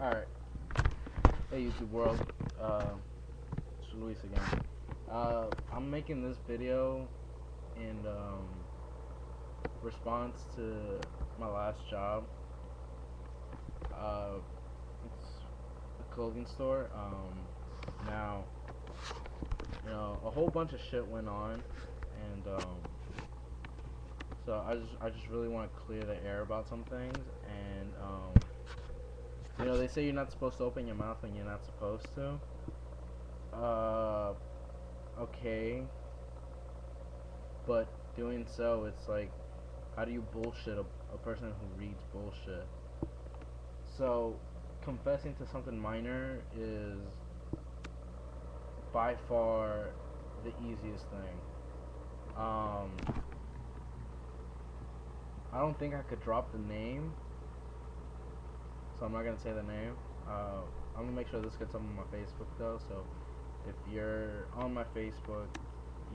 Alright, hey YouTube world, it's Luis again. I'm making this video in response to my last job. It's a clothing store. Now, a whole bunch of shit went on, and so I just really want to clear the air about some things, and they say you're not supposed to open your mouth when you're not supposed to. Okay, but doing so, it's like, how do you bullshit a person who reads bullshit? So, confessing to something minor is by far the easiest thing. I don't think I could drop the name, so I'm not gonna say the name. I'm gonna make sure this gets up on my Facebook though, so if you're on my Facebook,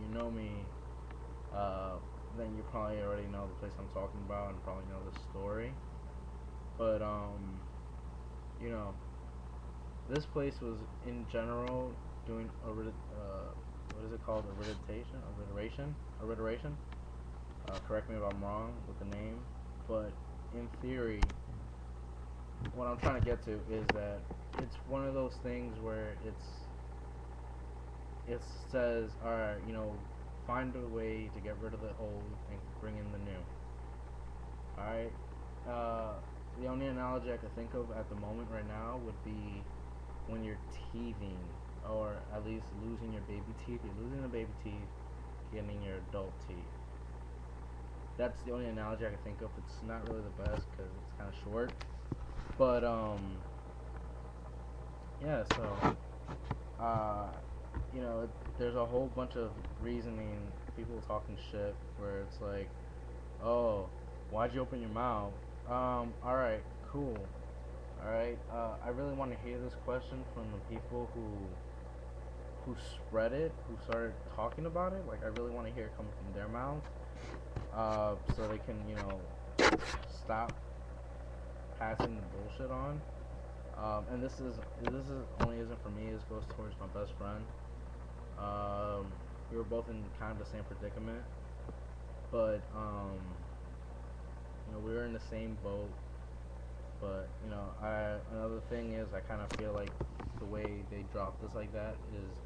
you know me, then you probably already know the place I'm talking about and probably know the story. But this place was in general doing what is it called? Alliteration. Correct me if I'm wrong with the name, but in theory, what I'm trying to get to is that it's one of those things where it says, alright, find a way to get rid of the old and bring in the new. Alright? The only analogy I could think of at the moment right now would be when you're teething, or at least losing your baby teeth. You're losing the baby teeth, getting your adult teeth. That's the only analogy I can think of. It's not really the best because it's kind of short. But, yeah, so, there's a whole bunch of reasoning, people talking shit, where it's like, oh, why'd you open your mouth? Alright, cool. Alright, I really want to hear this question from the people who spread it, who started talking about it. Like, I really want to hear it come from their mouth, so they can, stop passing the bullshit on. And this is only isn't for me. This goes towards my best friend. We were both in kind of the same predicament, but we were in the same boat. But another thing is, I kind of feel like the way they dropped this like that is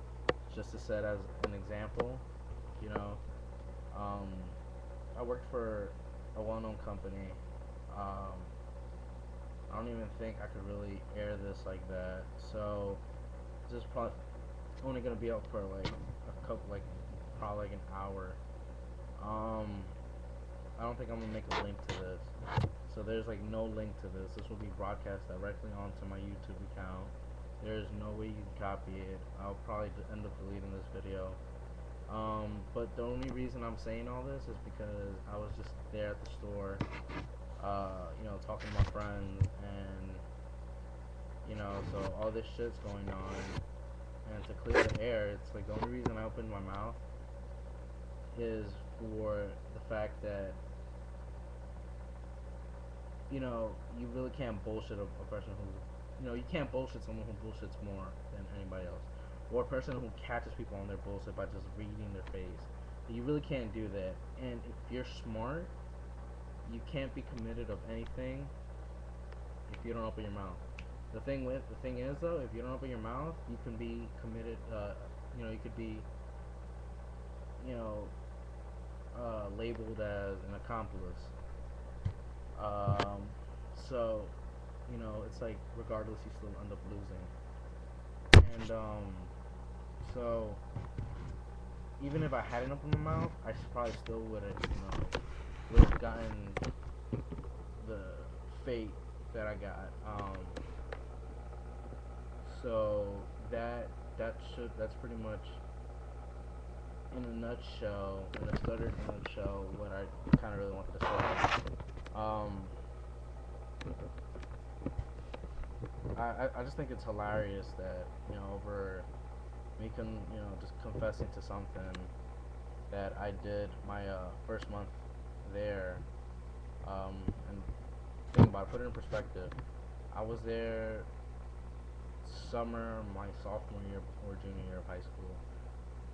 just to set as an example. I worked for a well-known company. I don't even think I could really air this like that. So this is probably only gonna be out for like probably like an hour. I don't think I'm gonna make a link to this. So there's like no link to this. This will be broadcast directly onto my YouTube account. There's no way you can copy it. I'll probably end up deleting this video. But the only reason I'm saying all this is because I was just there at the store, talking to my friends, and so all this shit's going on, and to clear the air, it's like the only reason I opened my mouth is for the fact that you really can't bullshit a person who, you can't bullshit someone who bullshits more than anybody else, or a person who catches people on their bullshit by just reading their face. You really can't do that. And if you're smart, you can't be committed of anything if you don't open your mouth. The thing is though, if you don't open your mouth, you can be committed. You could be, labeled as an accomplice. So, it's like regardless, you still end up losing. And so even if I hadn't opened my mouth, I probably still would have gotten the fate that I got. So that's pretty much in a nutshell, in a stuttered nutshell, what I kind of really wanted to say. I just think it's hilarious that over me just confessing to something that I did my first month there, and think about it, put it in perspective. I was there summer, my sophomore year before junior year of high school.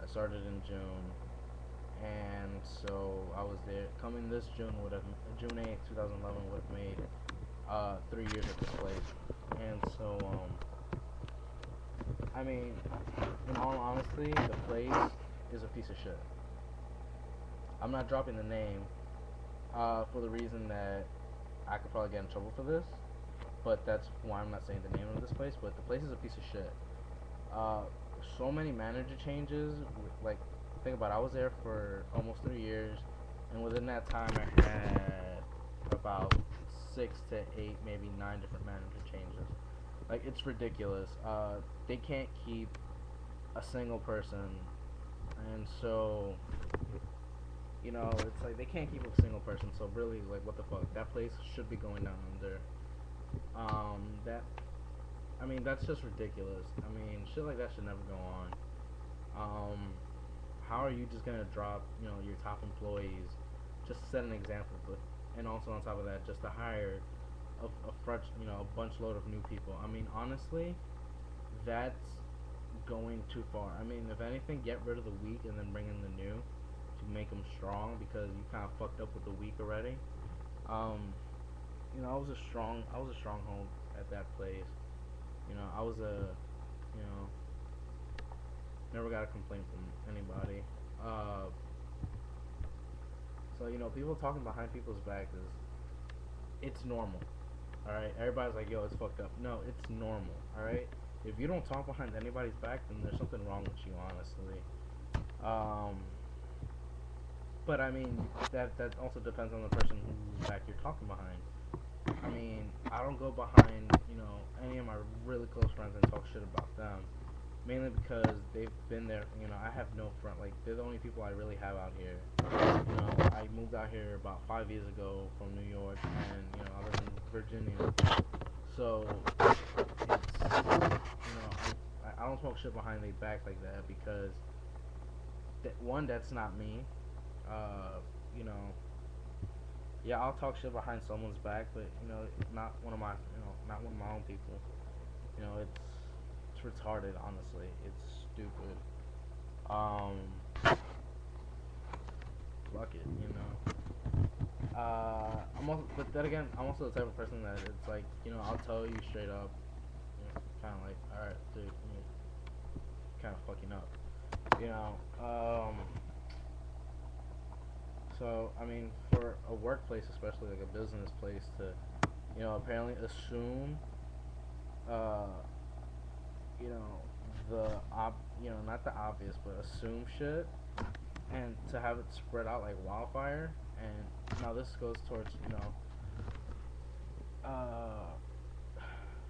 I started in June, and so I was there. Coming this June would have June 8th, 2011 would have made 3 years at this place, and so I mean, in all honesty, the place is a piece of shit. I'm not dropping the name for the reason that I could probably get in trouble for this, but that's why I'm not saying the name of this place. But the place is a piece of shit. Uh, so many manager changes. Like, think about it, I was there for almost 3 years, and within that time, I had about 6 to 8, maybe 9 different manager changes. Like, it's ridiculous. They can't keep a single person, and so it's like they can't keep a single person. So really, like, what the fuck? That place should be going down under. That I mean, that's just ridiculous. I mean, shit like that should never go on. Um, how are you just gonna drop, your top employees, just to set an example, but and also on top of that, just to hire a fresh, a bunch load of new people. I mean, honestly, that's going too far. I mean, if anything, get rid of the weak and then bring in the new to make them strong because you kind of fucked up with the weak already. Um, I was a stronghold at that place. I was you know, never got a complaint from anybody. Uh, so people talking behind people's back is it's normal. All right, everybody's like, yo, it's fucked up. No, it's normal. All right, if you don't talk behind anybody's back, then there's something wrong with you, honestly. Um, but I mean, that also depends on the person whose back you're talking behind. I mean, I don't go behind, any of my really close friends and talk shit about them. Mainly because they've been there, I have no friend, like, they're the only people I really have out here. I moved out here about 5 years ago from New York, and, I live in Virginia. So, I don't talk shit behind their back like that because, one, that's not me. You know, yeah, I'll talk shit behind someone's back, but not one of my, not one of my own people. It's retarded. Honestly, it's stupid. Um, Fuck it. I'm also, but then again, I'm also the type of person that it's like, I'll tell you straight up, kind of like, all right, dude, kind of fucking up, you know. So I mean, for a workplace, especially like a business place, to apparently assume, uh, you know, not the obvious, but assume shit, and to have it spread out like wildfire. And now this goes towards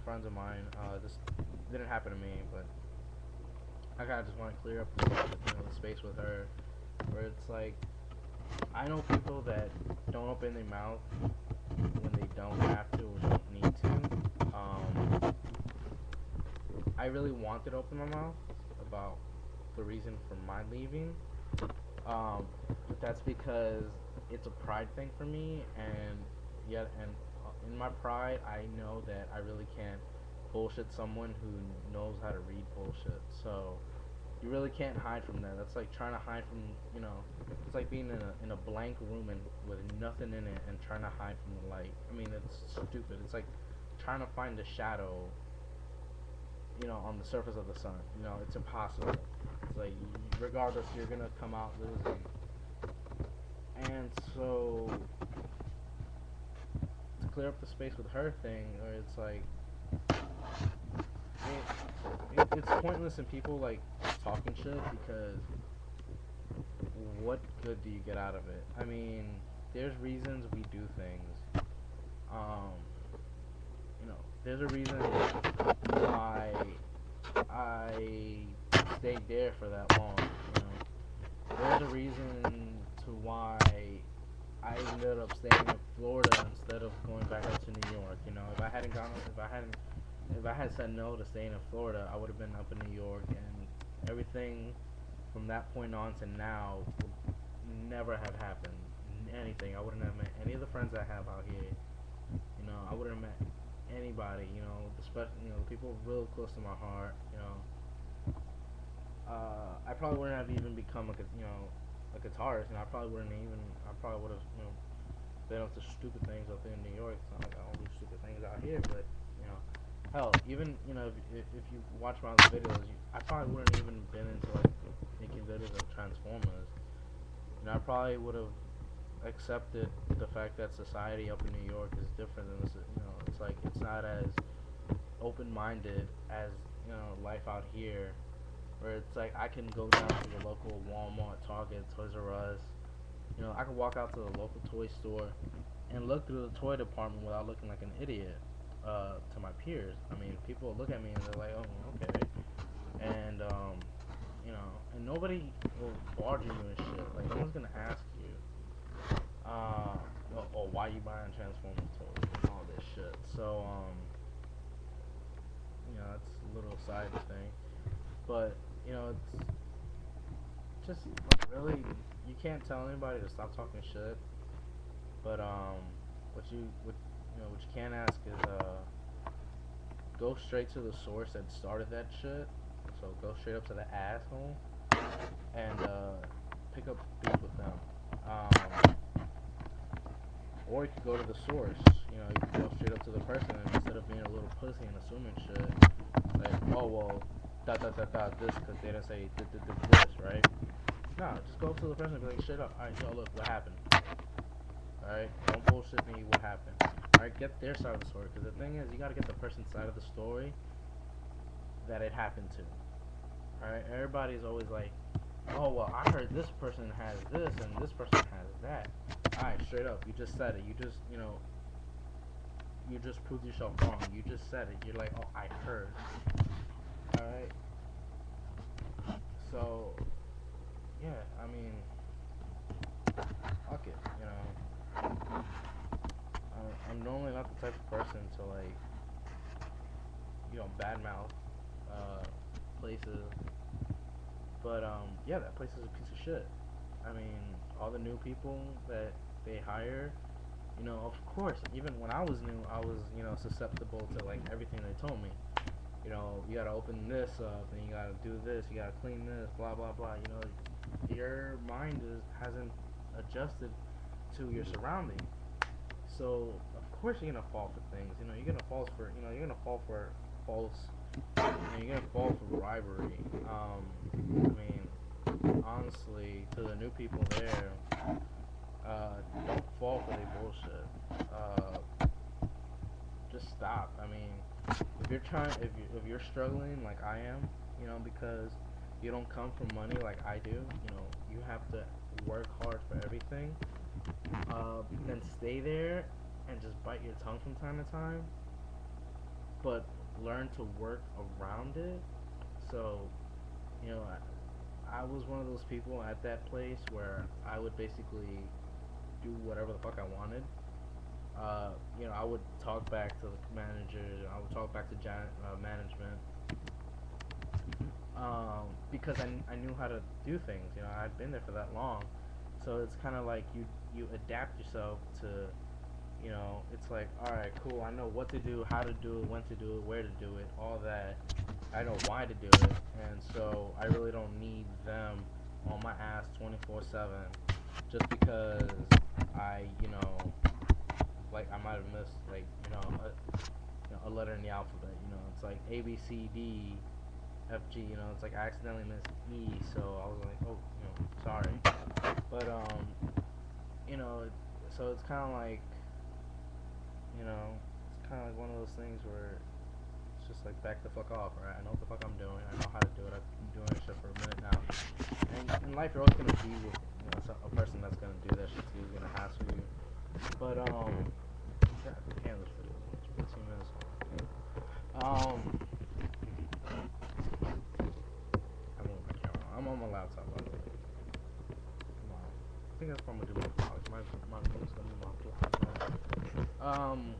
friends of mine. This didn't happen to me, but I kind of just want to clear up the space with her, where it's like, I know people that don't open their mouth when they don't have to or don't need to. I really wanted to open my mouth about the reason for my leaving, but that's because it's a pride thing for me, and in my pride, I know that I really can't bullshit someone who knows how to read bullshit. So you really can't hide from that. That's like trying to hide from, it's like being in a blank room and with nothing in it and trying to hide from the light. I mean, it's stupid. It's like trying to find a shadow, on the surface of the sun. It's impossible. It's like, regardless, you're gonna come out losing. And so, to clear up the space with her thing, where it's like, it's pointless in people like talking shit, because what good do you get out of it? I mean, there's reasons we do things. Um, there's a reason why I stayed there for that long. There's a reason to why I ended up staying in Florida instead of going back up to New York. If I had said no to staying in Florida, I would have been up in New York, and everything from that point on to now would never have happened. Anything. I wouldn't have met any of the friends I have out here. I wouldn't have met anybody, especially the people real close to my heart, I probably wouldn't have even become a guitarist. I probably would have been up to stupid things up in New York. It's not like I don't do stupid things out here, but you know, hell, even if you watch my other videos, I probably wouldn't even been into like making videos of Transformers. I probably would have accepted the fact that society up in New York is different than this. It's like it's not as open-minded as life out here, where it's like I can go down to the local Walmart, Target, Toys R Us. I can walk out to the local toy store and look through the toy department without looking like an idiot to my peers. I mean, people look at me and they're like, "Oh, okay," and and nobody will barge you and shit. Like, no one's gonna ask you, "Oh, why you buying Transformers toys and all this shit." So, it's a little side thing, but it's just like, really, you can't tell anybody to stop talking shit. But what you can ask is go straight to the source that started that shit. So go straight up to the asshole and pick up beef with them. Or you could go to the source. You could go straight up to the person and instead of being a little pussy and assuming shit, like, oh well, this because they didn't say this, right? No, just go up to the person and be like, straight up, alright, yo, look, what happened? Alright, don't bullshit me, what happened? Alright, get their side of the story, because the thing is, you gotta get the person's side of the story that it happened to. Alright, everybody's always like, oh, well, I heard this person has this, and this person has that. Alright, straight up, you just said it, you just proved yourself wrong, you just said it, you're like, oh, I heard. Alright, so, yeah, I mean, fuck it, I'm normally not the type of person to like, badmouth places, but yeah, that place is a piece of shit. I mean, all the new people that they hire, of course, even when I was new, I was susceptible to like everything they told me. You gotta open this up, and you gotta do this, you gotta clean this, blah blah blah. Your mind hasn't adjusted to your surroundings. So of course you're gonna fall for things. You're gonna fall for false. You're gonna fall for bribery. I mean, honestly, to the new people there, don't fall for their bullshit. Just stop. I mean, if you're struggling like I am, because you don't come from money like I do, you have to work hard for everything. Then stay there and just bite your tongue from time to time, but learn to work around it. So, I was one of those people at that place where I would basically do whatever the fuck I wanted. I would talk back to the manager, I would talk back to management, because I knew how to do things. I'd been there for that long, so it's kind of like you adapt yourself to, it's like, alright, cool, I know what to do, how to do it, when to do it, where to do it, all that. I know why to do it, and so I really don't need them on my ass 24/7 just because I, like I might have missed like a letter in the alphabet. It's like A B C D F G. It's like I accidentally missed E, so I was like, oh, sorry. But so it's kind of like, it's kind of like one of those things where it's just like back the fuck off, right? I know what the fuck I'm doing. I know how to do it. I've been doing this shit for a minute now. And in life, you're always gonna be with a person that's gonna do that shit to you, who's gonna hassle you. But God damn, this video is 15 minutes long. I'm on my camera. I'm on my laptop. I think that's what I'm gonna do with my vlogs. My vlog's gonna be my vlog.